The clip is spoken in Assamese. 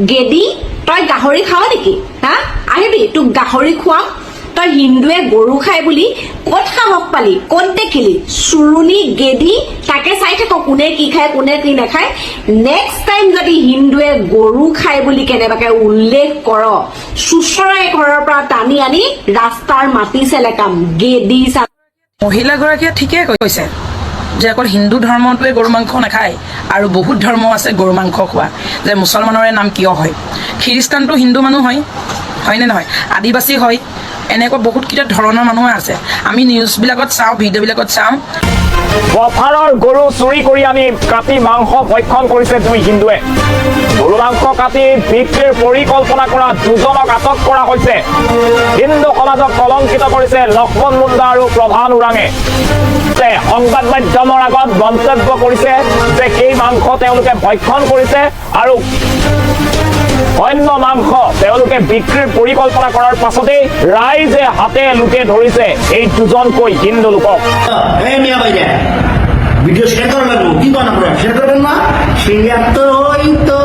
গেদি তই গাহৰি খাৱ নেকি হা আহিবি তোক গাহৰি খুৱাম তই হিন্দুৱে গৰু খাই বুলি ক'ত সাহস পালি ক'ত দেখিলি চুৰুনি গেদি তাকে চাই থাক কোনে কি খায় কোনে কি নাখায় নেক্সট টাইম যদি হিন্দুৱে গৰু খাই বুলি কেনেবাকে উল্লেখ কৰ চুচৰাই ঘৰৰ পৰা টানি আনি ৰাস্তাৰ মাটি চেলেকাম গেদি মহিলাগৰাকীয়ে ঠিকেই কৈছে যে অকল হিন্দু ধৰ্মটোৱে গৰু মাংস নাখায় আৰু বহুত ধৰ্ম আছে গৰু মাংস খোৱা যে মুছলমানৰে নাম কিয় হয় খ্ৰীষ্টানটো হিন্দু মানুহ হয়নে নহয় আদিবাসী হয় এনেকুৱা বহুত কিটা ধৰণৰ মানুহ আছে আমি নিউজবিলাকত চাওঁ ভিডিঅ'বিলাকত চাওঁ পথাৰৰ গৰু চুৰি কৰি আনি কাটি মাংস ভক্ষণ কৰিছে দুই হিন্দুৱে গৰু মাংস কাটি বিক্ৰীৰ পৰিকল্পনা কৰা দুজনক আটক কৰা হৈছে হিন্দু সমাজক কলংকিত কৰিছে লক্ষ্মণ মুণ্ডা আৰু প্ৰভান ওৰাঙে সংবাদ মাধ্যমৰ আগত মন্তব্য কৰিছে যে সেই মাংস তেওঁলোকে ভক্ষণ কৰিছে আৰু অন্য মাংস তেওঁলোকে বিক্ৰীৰ পৰিকল্পনা কৰাৰ পাছতেই ৰাইজে হাতে লুটে ধৰিছে এই দুজনকৈ হিন্দু লোকক ভিডিও শেয়াৰ কৰবেন কি বানা শেয়াৰ কৰবেন না শেয়াৰ তো